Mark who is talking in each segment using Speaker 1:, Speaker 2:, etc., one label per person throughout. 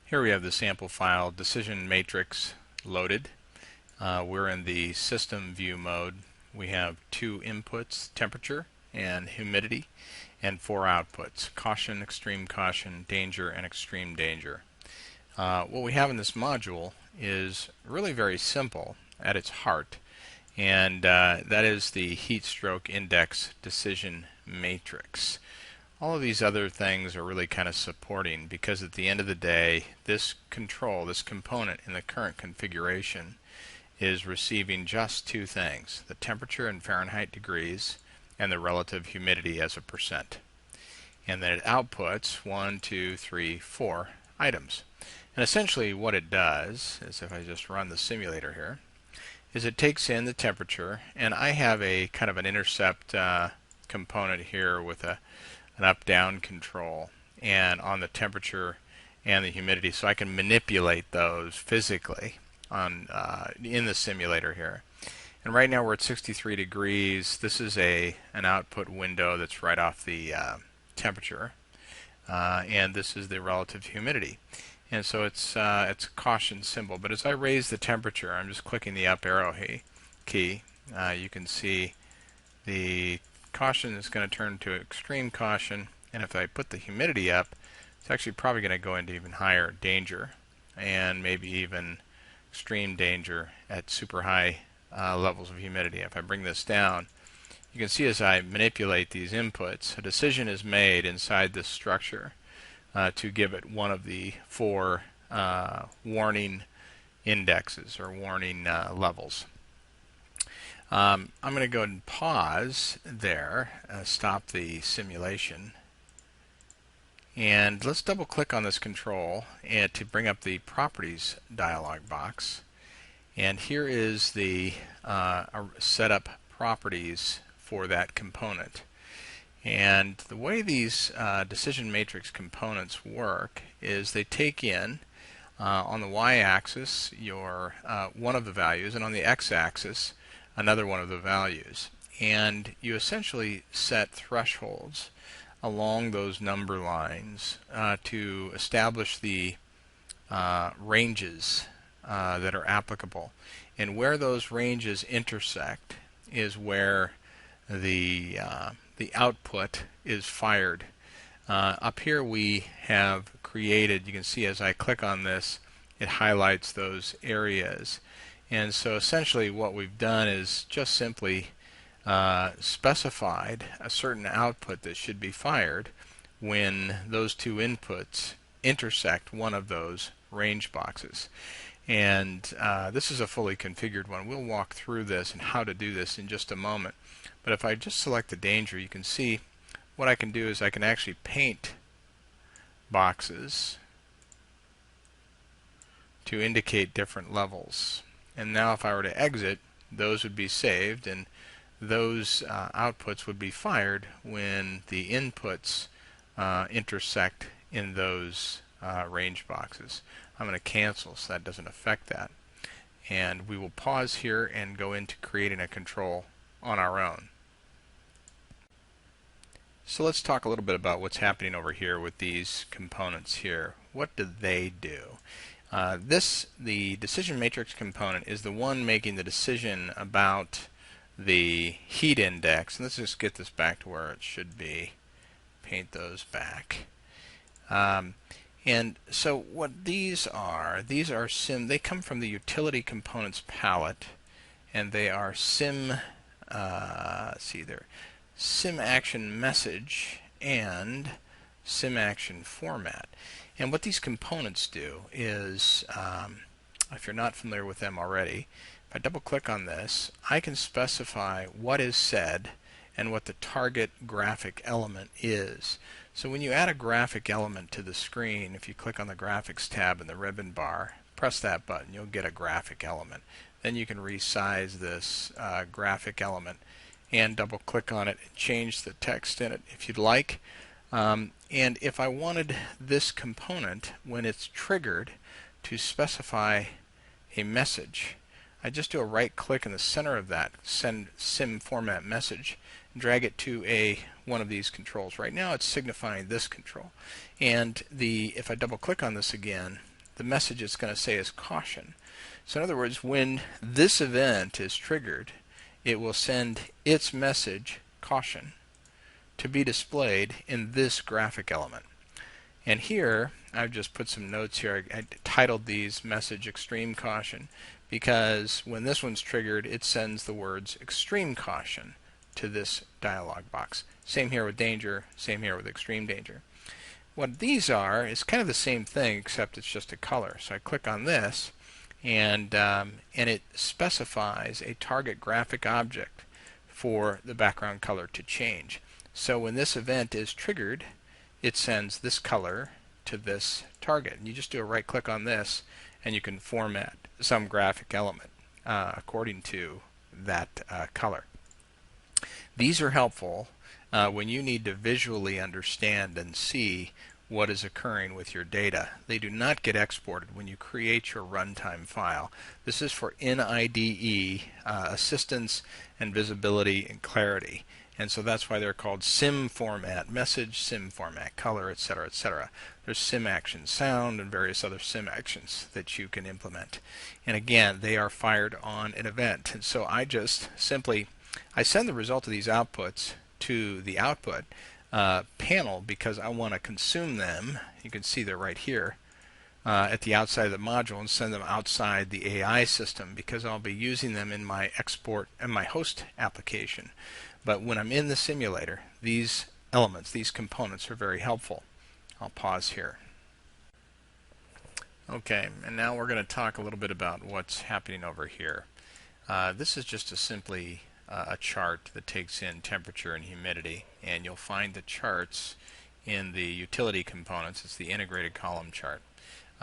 Speaker 1: Here we have the sample file decision matrix loaded. We're in the system view mode. We have two inputs, temperature and humidity, and four outputs, caution, extreme caution, danger, and extreme danger. What we have in this module is really very simple at its heart, and that is the heat stroke index decision matrix. All of these other things are really kind of supporting, because at the end of the day, this control, this component in the current configuration is receiving just two things: the temperature in Fahrenheit degrees and the relative humidity as a percent. And then it outputs 1, 2, 3, 4 items. And essentially what it does is, if I just run the simulator here, is it takes in the temperature, and I have a kind of an intercept component here with an up-down control and on the temperature and the humidity, so I can manipulate those physically on in the simulator here. And right now we're at 63 degrees. This is an output window that's right off the temperature, and this is the relative humidity. And so it's a caution symbol. But as I raise the temperature, I'm just clicking the up arrow key. You can see the caution is going to turn to extreme caution, and if I put the humidity up, it's actually probably going to go into even higher danger, and maybe even extreme danger at super high levels of humidity. If I bring this down, you can see as I manipulate these inputs, a decision is made inside this structure to give it one of the four warning indexes or warning levels. I'm going to go ahead and pause there, stop the simulation, and let's double click on this control and to bring up the properties dialog box. And here is the setup properties for that component. And the way these decision matrix components work is they take in on the y-axis your one of the values, and on the x-axis another one of the values, and you essentially set thresholds along those number lines to establish the ranges that are applicable. And where those ranges intersect is where the output is fired. Up here we have created, you can see as I click on this, it highlights those areas. And so essentially what we've done is just simply specified a certain output that should be fired when those two inputs intersect one of those range boxes. And this is a fully configured one. We'll walk through this and how to do this in just a moment. But if I just select the danger, you can see what I can do is I can actually paint boxes to indicate different levels. And now if I were to exit, those would be saved, and those outputs would be fired when the inputs intersect in those range boxes. I'm going to cancel so that doesn't affect that. And we will pause here and go into creating a control on our own. So let's talk a little bit about what's happening over here with these components here. What do they do? The decision matrix component is the one making the decision about the heat index. And let's just get this back to where it should be. Paint those back. And so what these are they come from the utility components palette, and they are sim action message and sim action format. And what these components do is, if you're not familiar with them already, if I double click on this, I can specify what is said and what the target graphic element is. So when you add a graphic element to the screen, if you click on the graphics tab in the ribbon bar, press that button, you'll get a graphic element. Then you can resize this graphic element and double click on it and change the text in it if you'd like. And if I wanted this component, when it's triggered, to specify a message, I just do a right click in the center of that send sim format message and drag it to one of these controls. Right now it's signifying this control. And if I double click on this again, the message it's going to say is caution. So in other words, when this event is triggered, it will send its message, caution, to be displayed in this graphic element. And here, I've just put some notes here. I titled these message extreme caution because when this one's triggered, it sends the words extreme caution to this dialog box. Same here with danger, same here with extreme danger. What these are is kind of the same thing, except it's just a color. So I click on this, and it specifies a target graphic object for the background color to change. So when this event is triggered, it sends this color to this target. And you just do a right click on this, and you can format some graphic element according to that color. These are helpful when you need to visually understand and see what is occurring with your data. They do not get exported when you create your runtime file. This is for NIDE, assistance and visibility and clarity. And so that's why they're called SIM format message, SIM format color, etc., etc. There's SIM action sound and various other SIM actions that you can implement. And again, they are fired on an event. And so I just simply, I send the result of these outputs to the output panel because I want to consume them. You can see they're right here at the outside of the module, and send them outside the AI system because I'll be using them in my export and my host application. But when I'm in the simulator, these elements, these components are very helpful. I'll pause here. Okay, and now we're going to talk a little bit about what's happening over here. This is just simply a chart that takes in temperature and humidity, and you'll find the charts in the utility components. It's the integrated column chart.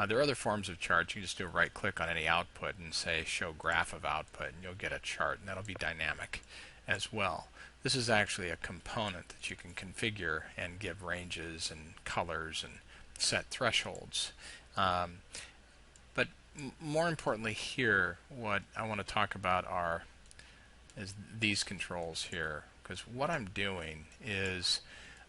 Speaker 1: There are other forms of charts. You can just do a right click on any output and say show graph of output, and you'll get a chart, and that'll be dynamic as well. This is actually a component that you can configure and give ranges and colors and set thresholds. But more importantly here, what I want to talk about is these controls here, because what I'm doing is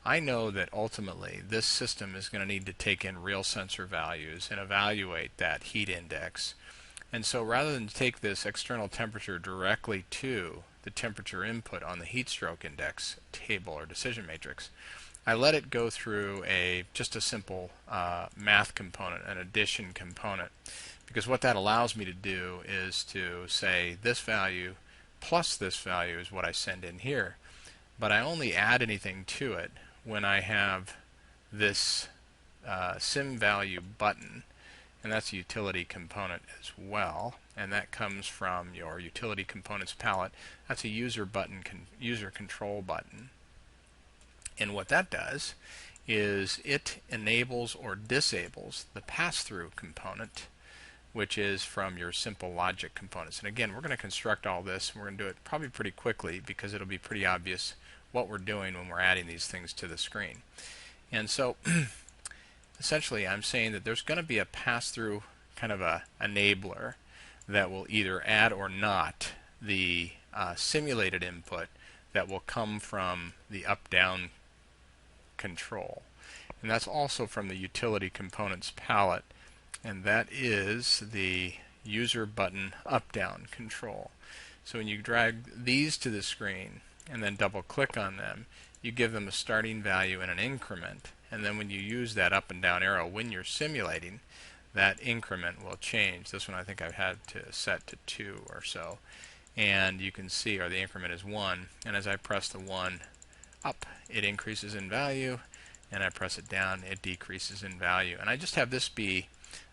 Speaker 1: I know that ultimately this system is going to need to take in real sensor values and evaluate that heat index. And so rather than take this external temperature directly to the temperature input on the heat stroke index table or decision matrix, I let it go through just a simple math component, an addition component, because what that allows me to do is to say this value plus this value is what I send in here, but I only add anything to it when I have this sim value button, and that's a utility component as well, and that comes from your utility components palette. That's a user button, user control button, and what that does is it enables or disables the pass-through component, which is from your simple logic components. And again, we're going to construct all this, and we're going to do it probably pretty quickly because it'll be pretty obvious what we're doing when we're adding these things to the screen. And so essentially I'm saying that there's going to be a pass-through kind of a enabler that will either add or not the simulated input that will come from the up-down control. And that's also from the utility components palette, and that is the user button up-down control. So when you drag these to the screen and then double click on them, you give them a starting value and an increment, and then when you use that up and down arrow when you're simulating, that increment will change. This one I think I've had to set to 2 or so, and you can see, or the increment is 1, and as I press the 1 up, it increases in value, and I press it down, it decreases in value. And I just have this be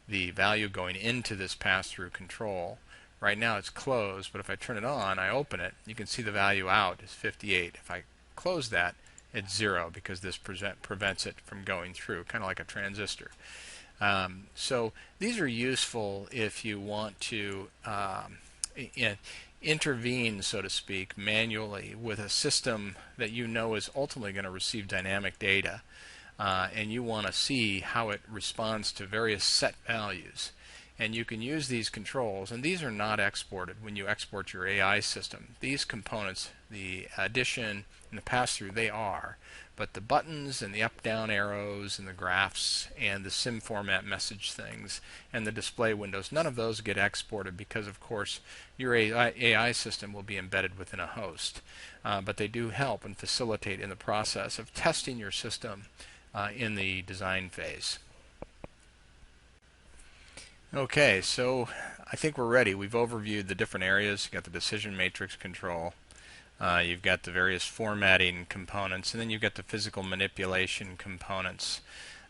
Speaker 1: the value going into this pass-through control. Right now it's closed, but if I turn it on, I open it, you can see the value out is 58. If I close that, it's 0 because this prevents it from going through, kind of like a transistor. So these are useful if you want to intervene, so to speak, manually with a system that you know is ultimately going to receive dynamic data, and you want to see how it responds to various set values. And you can use these controls, and these are not exported when you export your AI system. These components, the addition, In the pass-through, they are. But the buttons and the up-down arrows and the graphs and the sim format message things and the display windows, none of those get exported because, of course, your AI system will be embedded within a host. But they do help and facilitate in the process of testing your system in the design phase. Okay, so I think we're ready. We've overviewed the different areas. You've got the decision matrix control. You've got the various formatting components, and then you've got the physical manipulation components.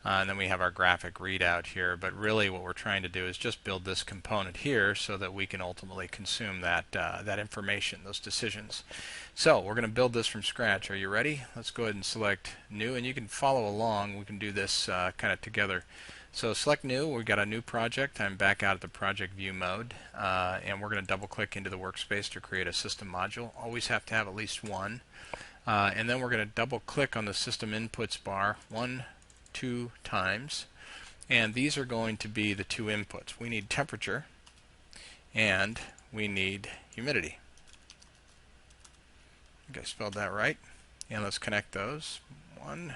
Speaker 1: And then we have our graphic readout here. But really what we're trying to do is just build this component here so that we can ultimately consume that, that information, those decisions. So we're going to build this from scratch. Are you ready? Let's go ahead and select New, and you can follow along. We can do this kind of together. So select New. We've got a new project. I'm back out at the project view mode, and we're going to double click into the workspace to create a system module. Always have to have at least one. And then we're going to double click on the system inputs bar 2 times, and these are going to be the two inputs. We need temperature and we need humidity. I think I spelled that right. And let's connect those. 1,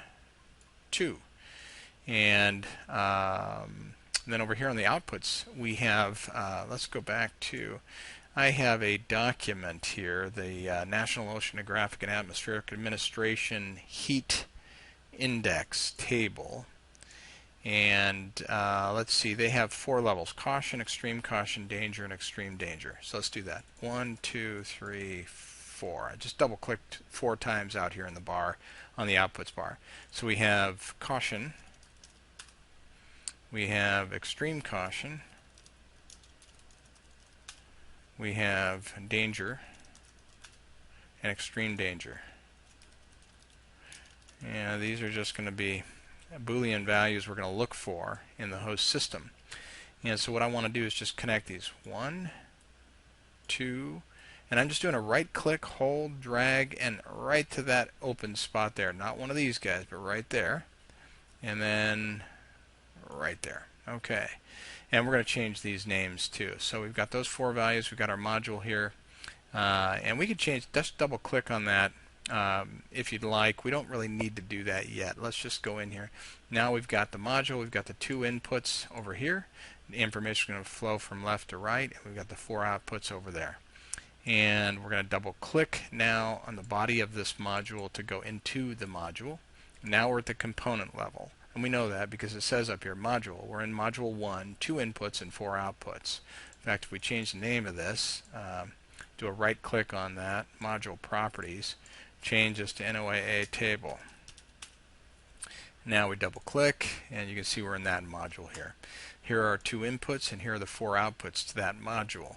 Speaker 1: 2. And then over here on the outputs, we have, let's go back to, I have a document here, the National Oceanographic and Atmospheric Administration Heat Index table. And let's see, they have 4 levels: caution, extreme caution, danger, and extreme danger. So let's do that. 1, 2, 3, 4. I just double clicked 4 times out here in the bar on the outputs bar. So we have caution. We have extreme caution, we have danger, and extreme danger. And these are just going to be Boolean values we're going to look for in the host system. And so what I want to do is just connect these. 1, 2, and I'm just doing a right click, hold, drag, and right to that open spot there. Not one of these guys, but right there. And then right there. Okay, and we're going to change these names too. So we've got those 4 values. We've got our module here, and we could change, just double click on that if you'd like. We don't really need to do that yet. Let's just go in here. Now we've got the module, we've got the 2 inputs over here. The information is going to flow from left to right, and we've got the 4 outputs over there. And we're going to double click now on the body of this module to go into the module. Now we're at the component level. And we know that because it says up here, module. We're in module 1, 2 inputs and 4 outputs. In fact, if we change the name of this, do a right click on that, module properties, change this to NOAA table. Now we double click, and you can see we're in that module here. Here are our 2 inputs, and here are the 4 outputs to that module.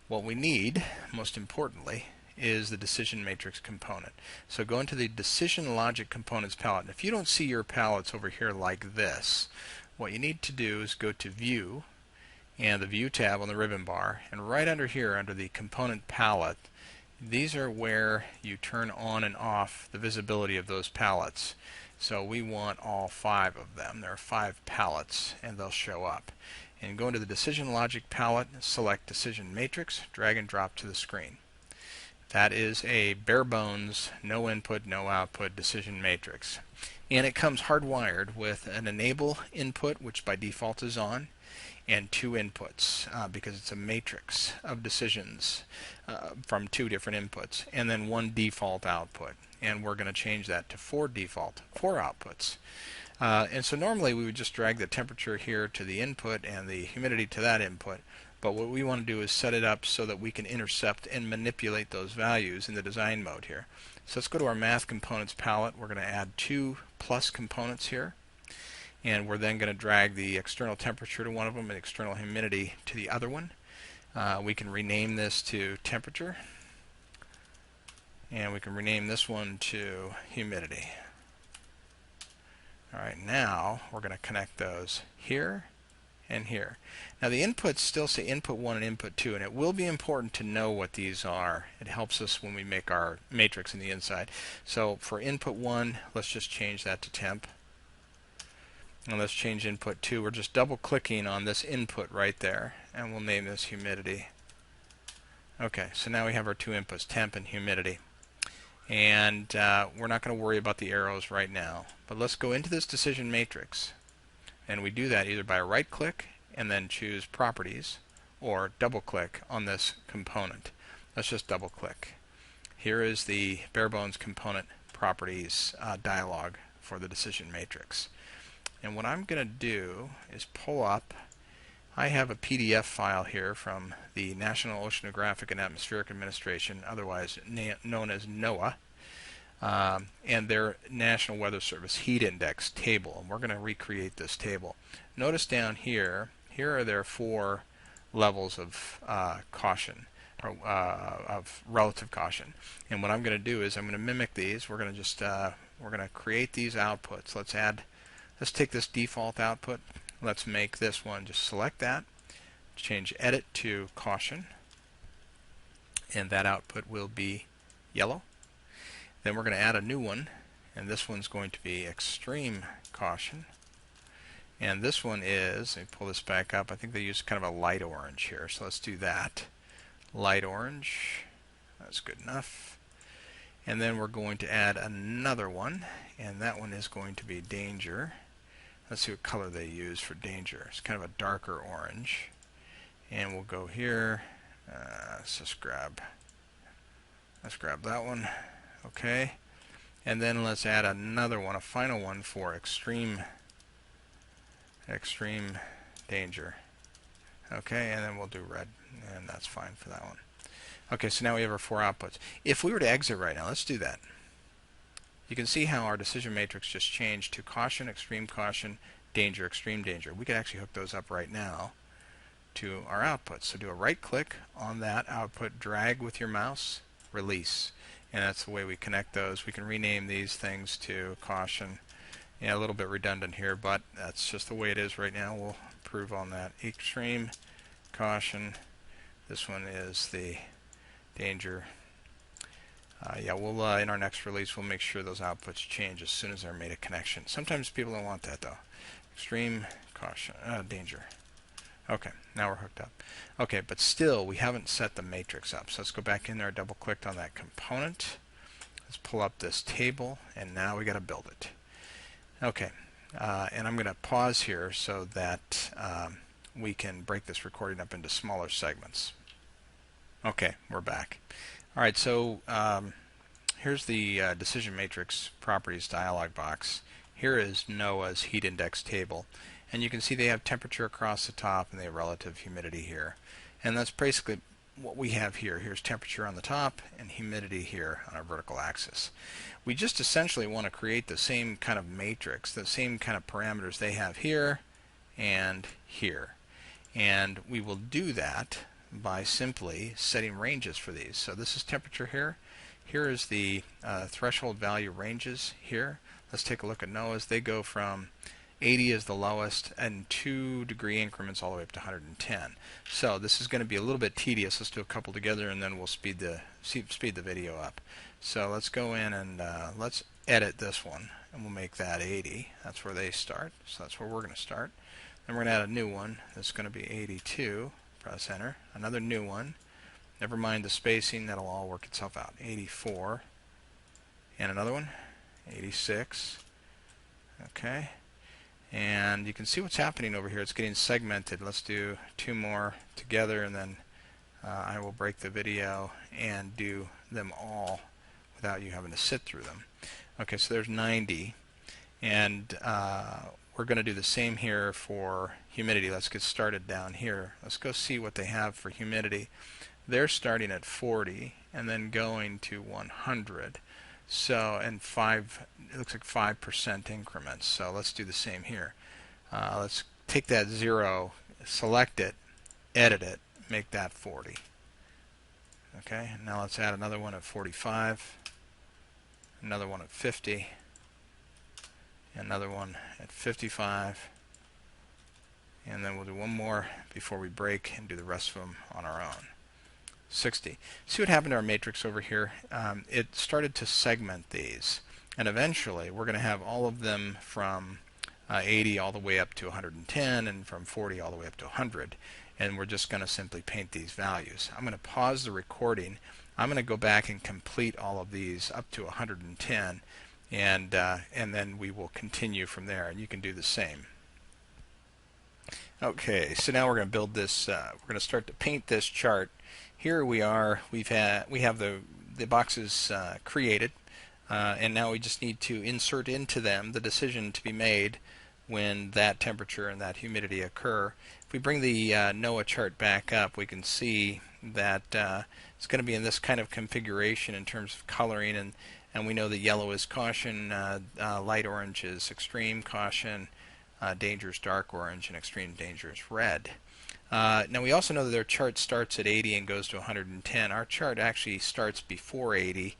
Speaker 1: What we need, most importantly, is the decision matrix component. So go into the decision logic components palette. And if you don't see your palettes over here like this, what you need to do is go to View and the View tab on the ribbon bar, and right under here under the component palette, these are where you turn on and off the visibility of those palettes. So we want all 5 of them. There are 5 palettes, and they'll show up. And go into the decision logic palette, select decision matrix, drag and drop to the screen. That is a bare bones, no input, no output decision matrix. And it comes hardwired with an enable input, which by default is on, and 2 inputs because it's a matrix of decisions from 2 different inputs, and then 1 default output. And we're going to change that to 4 default, 4 outputs. And so normally we would just drag the temperature here to the input and the humidity to that input. But what we want to do is set it up so that we can intercept and manipulate those values in the design mode here. So let's go to our Math Components palette. We're going to add 2 plus components here. And we're then going to drag the external temperature to one of them and external humidity to the other one. We can rename this to temperature. And we can rename this one to humidity. All right, now we're going to connect those here and here. Now the inputs still say input 1 and input 2, and it will be important to know what these are. It helps us when we make our matrix in the inside. So for input 1, let's just change that to temp. And let's change input 2. We're just double clicking on this input right there, and we'll name this humidity. Okay, so now we have our 2 inputs, temp and humidity. And we're not going to worry about the arrows right now. But let's go into this decision matrix. And we do that either by right click and then choose properties, or double click on this component. Let's just double click. Here is the bare bones component properties dialog for the decision matrix. And what I'm going to do is pull up, I have a PDF file here from the National Oceanographic and Atmospheric Administration, otherwise known as NOAA, and their National Weather Service heat index table. And we're going to recreate this table. Notice down here, here are their 4 levels of caution, or of relative caution. And what I'm going to do is I'm going to mimic these. We're going to just we're going to create these outputs. Let's take this default output. Let's make this one, just select that, change edit to caution, and that output will be yellow. Then we're going to add a new one, and this one's going to be extreme caution. And this one is, let me pull this back up, I think they use kind of a light orange here, so let's do that. Light orange, that's good enough. And then we're going to add another one, and that one is going to be danger. Let's see what color they use for danger. It's kind of a darker orange. And we'll go here, let's grab that one. Okay, and then let's add another one, a final one for extreme danger. Okay, and then we'll do red, and that's fine for that one. Okay, so now we have our 4 outputs. If we were to exit right now, let's do that. You can see how our decision matrix just changed to caution, extreme caution, danger, extreme danger. We could actually hook those up right now to our outputs. So do a right click on that output, drag with your mouse, release. And that's the way we connect those. We can rename these things to caution. Yeah, a little bit redundant here, but that's just the way it is right now. We'll improve on that. Extreme caution. This one is the danger. Yeah, we'll in our next release we'll make sure those outputs change as soon as they're made a connection. Sometimes people don't want that though. Extreme caution, danger. Okay, now we're hooked up. Okay, but still we haven't set the matrix up. So let's go back in there, double clicked on that component. Let's pull up this table, and now we got to build it. Okay, and I'm going to pause here so that we can break this recording up into smaller segments. Okay, we're back. All right, so here's the decision matrix properties dialog box. Here is NOAA's heat index table, and you can see they have temperature across the top and they have relative humidity here. And that's basically what we have here. Here's temperature on the top and humidity here on our vertical axis. We just essentially want to create the same kind of matrix, the same kind of parameters they have here and here. And we will do that by simply setting ranges for these. So this is temperature here. Here is the threshold value ranges here. Let's take a look at NOAA's. They go from 80 is the lowest and 2-degree increments all the way up to 110. So this is going to be a little bit tedious. Let's do a couple together and then we'll speed the video up. So let's go in and let's edit this one, and we'll make that 80. That's where they start, so that's where we're going to start. Then we're going to add a new one that's going to be 82. Press enter. Another new one. Never mind the spacing, that'll all work itself out. 84. And another one. 86. Okay. And you can see what's happening over here. It's getting segmented. Let's do 2 more together, and then I will break the video and do them all without you having to sit through them. Okay, so there's 90. And we're going to do the same here for humidity. Let's get started down here. Let's go see what they have for humidity. They're starting at 40 and then going to 100. So, and it looks like 5% increments. So let's do the same here. Let's take that 0, select it, edit it, make that 40. Okay, now let's add another one at 45, another one at 50, another one at 55, and then we'll do one more before we break and do the rest of them on our own. 60. See what happened to our matrix over here? It started to segment these, and eventually we're going to have all of them from 80 all the way up to 110 and from 40 all the way up to 100, and we're just going to simply paint these values. I'm going to pause the recording. I'm going to go back and complete all of these up to 110, and then we will continue from there, and you can do the same. Okay, so now we're going to build this. We're going to start to paint this chart. Here we are. We have the boxes created, and now we just need to insert into them the decision to be made when that temperature and that humidity occur. If we bring the NOAA chart back up, we can see that it's going to be in this kind of configuration in terms of coloring, and we know that yellow is caution, light orange is extreme caution, danger is dark orange, and extreme danger is red. Now we also know that their chart starts at 80 and goes to 110. Our chart actually starts before 80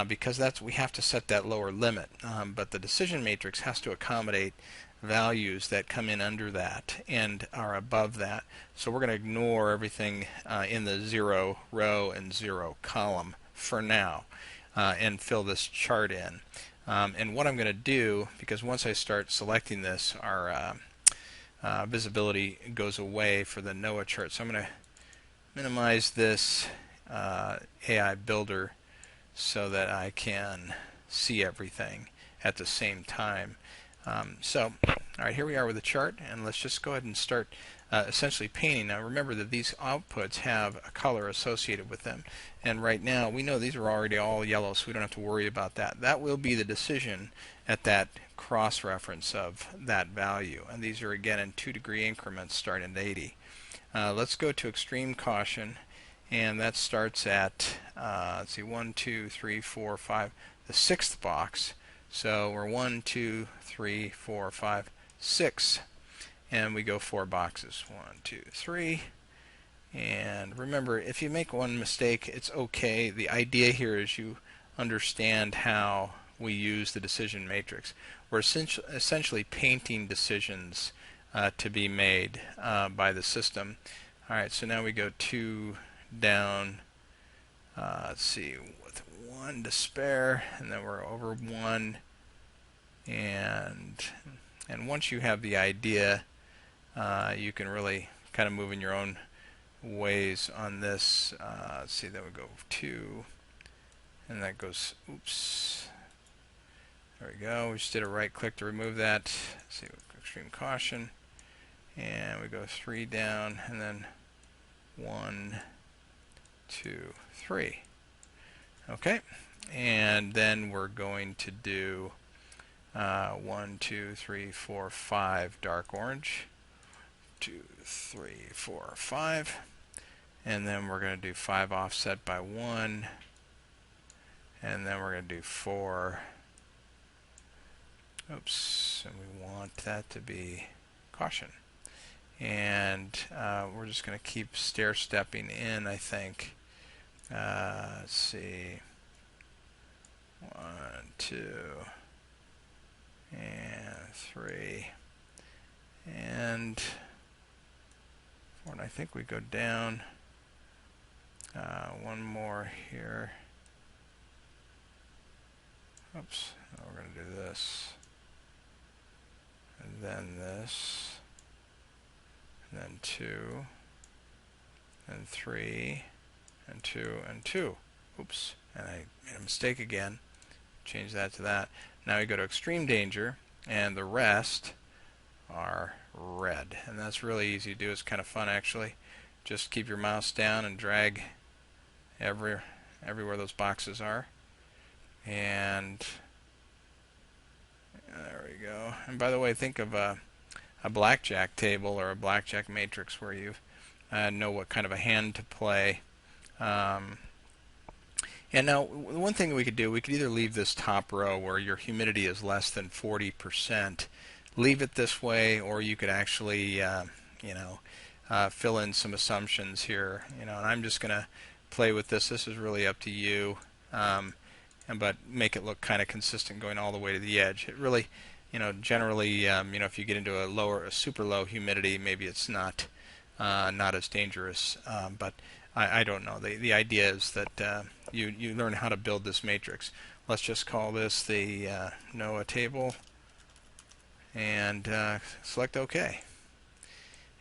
Speaker 1: because we have to set that lower limit. But the decision matrix has to accommodate values that come in under that and are above that. So we're going to ignore everything in the 0 row and 0 column for now and fill this chart in. And what I'm going to do, because once I start selecting this, our visibility goes away for the NOAA chart. So I'm going to minimize this AI builder so that I can see everything at the same time. All right, here we are with the chart, and let's just go ahead and start essentially painting. Now remember that these outputs have a color associated with them, and right now we know these are already all yellow, so we don't have to worry about that. That will be the decision at that cross-reference of that value, and these are again in 2-degree increments starting at 80. Let's go to extreme caution, and that starts at let's see, 1, 2, 3, 4, 5, the 6th box. So we're 1, 2, 3, 4, 5, 6, and we go 4 boxes. 1, 2, 3. And remember, if you make one mistake, it's okay. The idea here is you understand how we use the decision matrix. We're essentially painting decisions to be made by the system. All right, so now we go 2 down. Let's see, with 1 to spare, and then we're over 1. And once you have the idea, you can really kind of move in your own ways on this. Let's see, that would go 2, and that goes, oops, there we go. We just did a right click to remove that. Let's see, extreme caution, and we go 3 down, and then 1, 2, 3. Okay, and then we're going to do 1, 2, 3, 4, 5 dark orange, 2, 3, 4, 5, and then we're going to do 5 offset by 1, and then we're going to do 4. Oops, and we want that to be caution. And we're just going to keep stair-stepping in, I think. Let's see, 1, 2, and 3, and 4, and I think we go down 1 more here. Oops, we're going to do this, and then this, and then 2, and 3, and 2, and 2. Oops, and I made a mistake again. Change that to that. Now we go to extreme danger, and the rest are red. And that's really easy to do. It's kind of fun, actually. Just keep your mouse down and drag everywhere those boxes are. And there we go. And by the way, think of a blackjack table or a blackjack matrix where you know what kind of a hand to play. And now, one thing we could do, we could either leave this top row where your humidity is less than 40%, leave it this way, or you could actually, fill in some assumptions here. And I'm just going to play with this. This is really up to you, but make it look kind of consistent going all the way to the edge. It really, generally, if you get into a super low humidity, maybe it's not as dangerous, but I don't know. The idea is that you learn how to build this matrix. Let's just call this the NOAA table, and select OK.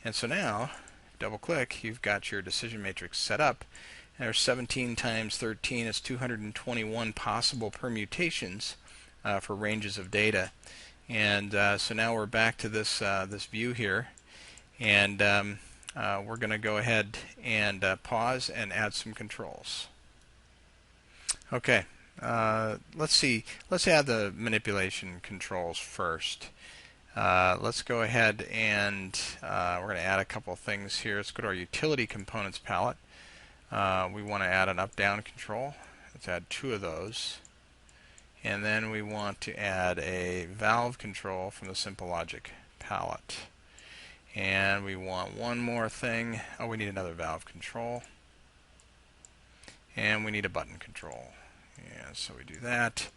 Speaker 1: And so now, double click, you've got your decision matrix set up. There's 17 times 13 is 221 possible permutations for ranges of data. And so now we're back to this this view here, and we're going to go ahead and pause and add some controls. Okay, let's see. Let's add the manipulation controls first. Let's go ahead and we're going to add a couple of things here. Let's go to our utility components palette. We want to add an up-down control. Let's add 2 of those. And then we want to add a valve control from the Simple Logic palette. And we want one more thing. Oh, we need another valve control. And we need a button control. And so we do that.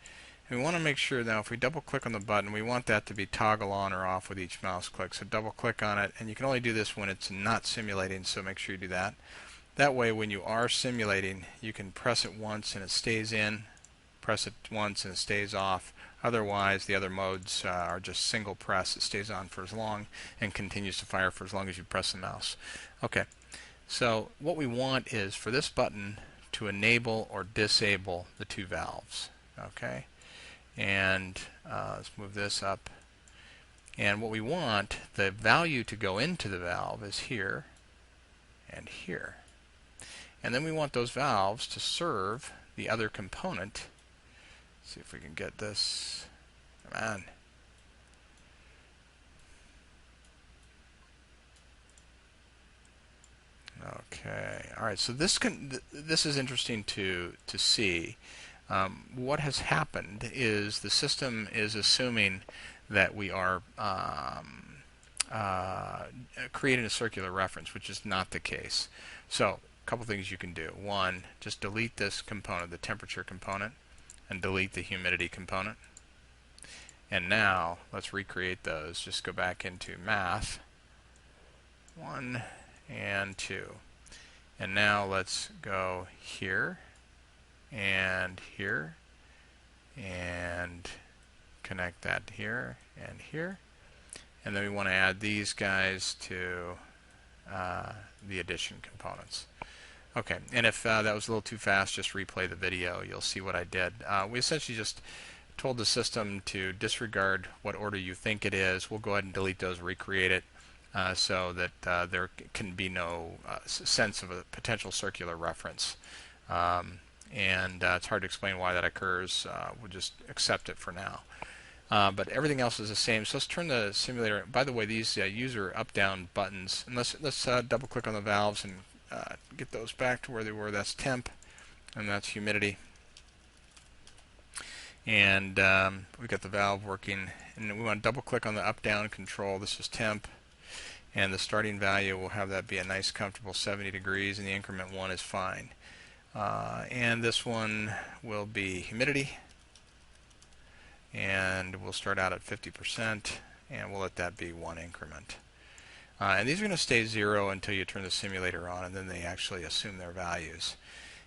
Speaker 1: And we want to make sure now if we double click on the button, we want that to be toggle on or off with each mouse click. So double click on it, and you can only do this when it's not simulating, so make sure you do that. That way when you are simulating, you can press it once and it stays in, press it once and it stays off. Otherwise, the other modes are just single press. It stays on for as long and continues to fire for as long as you press the mouse. Okay, so what we want is for this button to enable or disable the 2 valves. Okay, and let's move this up. And what we want, the value to go into the valve is here and here. And then we want those valves to serve the other component. See if we can get this. Come on. Okay. All right. So this is interesting to see. What has happened is the system is assuming that we are creating a circular reference, which is not the case. So a couple things you can do. One, just delete this component, the temperature component, and delete the humidity component. And now let's recreate those. Just go back into math, 1 and 2. And now let's go here and here and connect that here and here. And then we want to add these guys to the addition components. Okay, and if that was a little too fast, just replay the video. You'll see what I did. We essentially just told the system to disregard what order you think it is. We'll go ahead and delete those, recreate it, so that there can be no sense of a potential circular reference. And it's hard to explain why that occurs. We'll just accept it for now. But everything else is the same. So let's turn the simulator. By the way, these user up-down buttons, and let's double-click on the valves and get those back to where they were. That's temp, and that's humidity. And we've got the valve working. And we want to double-click on the up-down control. This is temp. And the starting value, will have that be a nice, comfortable 70 degrees, and the increment 1 is fine. And this one will be humidity. And we'll start out at 50%, and we'll let that be 1 increment. And these are going to stay 0 until you turn the simulator on, and then they actually assume their values.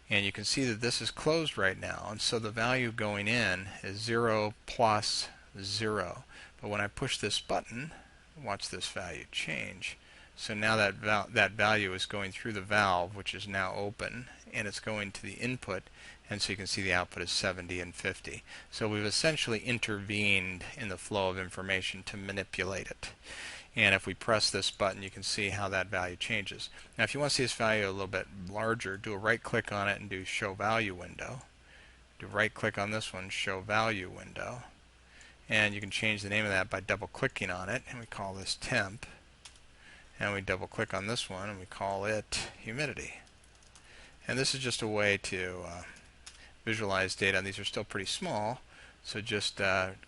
Speaker 1: And you can see that this is closed right now, and so the value going in is 0 plus 0. But when I push this button, watch this value change. So now that value is going through the valve, which is now open, and it's going to the input, and so you can see the output is 70 and 50. So we've essentially intervened in the flow of information to manipulate it. And if we press this button, you can see how that value changes. Now if you want to see this value a little bit larger, do a right click on it and do show value window. Do right click on this one, show value window. And you can change the name of that by double clicking on it, and we call this temp. And we double click on this one and we call it humidity. And this is just a way to visualize data, and these are still pretty small, so just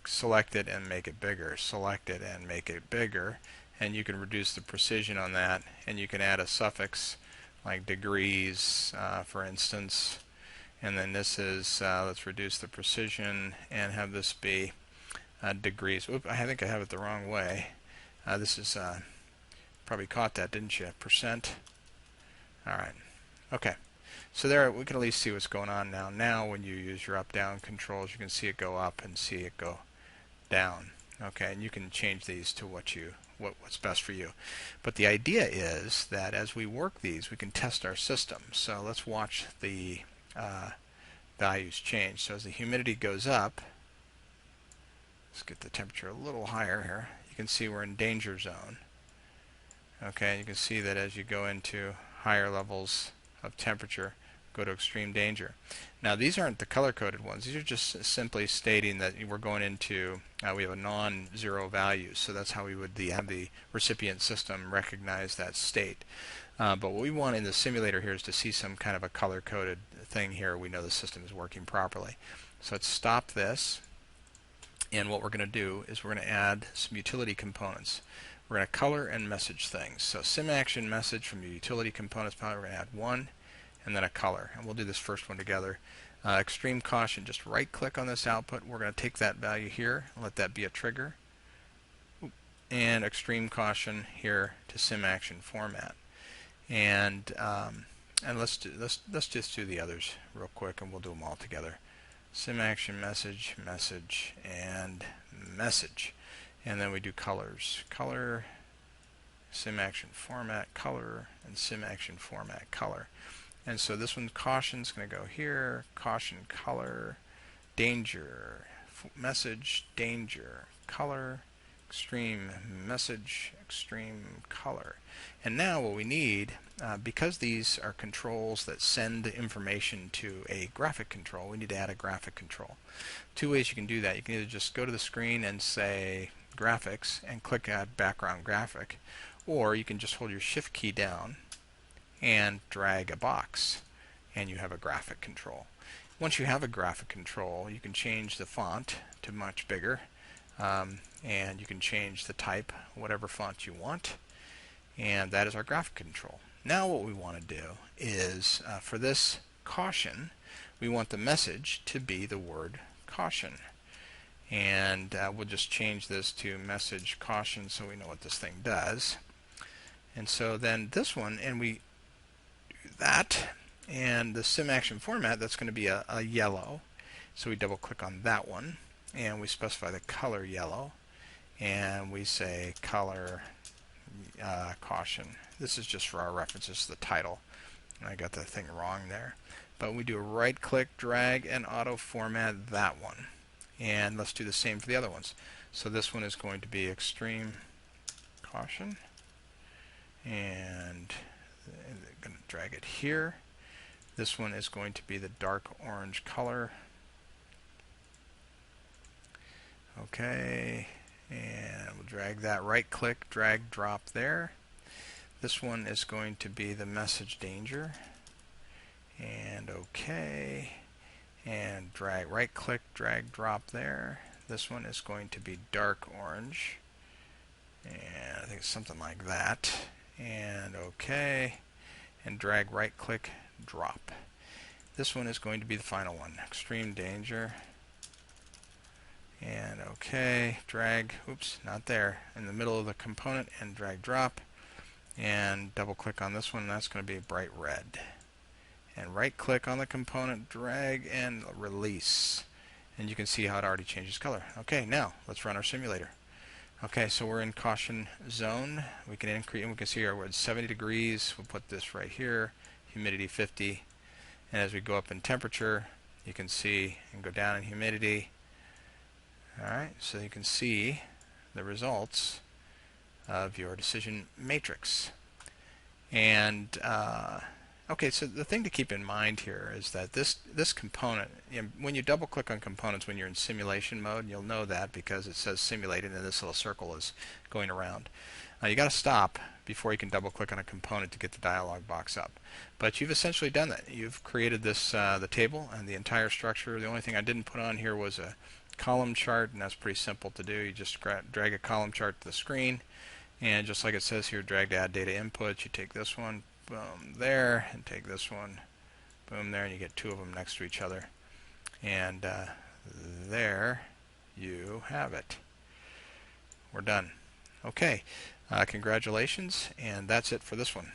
Speaker 1: select it and make it bigger, select it and make it bigger, and you can reduce the precision on that, and you can add a suffix like degrees, for instance, and then this is let's reduce the precision and have this be degrees. Oop, I think I have it the wrong way. This is probably caught that, didn't you? Percent. Alright, okay. So there we can at least see what's going on now. Now when you use your up-down controls, you can see it go up and see it go down. Okay, and you can change these to what you what's best for you. But the idea is that as we work these, we can test our system. So let's watch the values change. So as the humidity goes up, let's get the temperature a little higher here. You can see we're in danger zone. Okay, you can see that as you go into higher levels of temperature, go to extreme danger. Now these aren't the color-coded ones. These are just simply stating that we're going into, we have a non-zero value. So that's how we would have the recipient system recognize that state. But what we want in the simulator here is to see some kind of a color-coded thing here. We know the system is working properly. So let's stop this. And what we're going to do is we're going to add some utility components. We're going to color and message things. So sim action message from the utility components palette, we're going to add one and then a color. And we'll do this first one together. Extreme caution, just right click on this output. We're going to take that value here and let that be a trigger. And extreme caution here to sim action format. And let's just do the others real quick and we'll do them all together. Sim action message, message, and message. And then we do colors. Color, sim action format, color, and sim action format, color. And so this one, caution, is going to go here. Caution, color, danger, message, danger, color, extreme, message, extreme, color. And now what we need, because these are controls that send information to a graphic control, we need to add a graphic control. Two ways you can do that. You can either just go to the screen and say graphics and click add background graphic, or you can just hold your shift key down and drag a box and you have a graphic control. Once you have a graphic control, you can change the font to much bigger, and you can change the type, whatever font you want, and that is our graphic control. Now what we want to do is, for this caution, we want the message to be the word caution. And we'll just change this to message caution so we know what this thing does. And so then this one, and we do that, and the sim action format, that's going to be a yellow. So we double click on that one and we specify the color yellow and we say color caution. This is just for our reference. This is the title. I got the thing wrong there. But we do a right click, drag, and auto format that one. And let's do the same for the other ones. So this one is going to be extreme caution, and I'm going to drag it here. This one is going to be the dark orange color. Okay, and we'll drag that, right click, drag, drop there. This one is going to be the message danger, and okay, and drag, right click, drag, drop there. This one is going to be dark orange, and I think it's something like that, and okay, and drag, right click, drop. This one is going to be the final one, extreme danger, and okay, drag, oops, not there, in the middle of the component, and drag, drop, and double click on this one, and that's going to be bright red. And right click on the component, drag, and release. And you can see how it already changes color. Okay, now let's run our simulator. Okay, so we're in caution zone. We can increase, and we can see we're at 70 degrees. We'll put this right here, humidity 50. And as we go up in temperature, you can see, and go down in humidity. Alright, so you can see the results of your decision matrix. And okay, so the thing to keep in mind here is that this component, when you double click on components when you're in simulation mode, you'll know that because it says simulated and this little circle is going around. You got to stop before you can double click on a component to get the dialog box up. But you've essentially done that. You've created this the table and the entire structure. The only thing I didn't put on here was a column chart, and that's pretty simple to do. You just drag a column chart to the screen, and just like it says here, drag to add data inputs. You take this one, boom, there, and take this one, boom, there, and you get two of them next to each other. And there you have it. We're done. Okay, congratulations, and that's it for this one.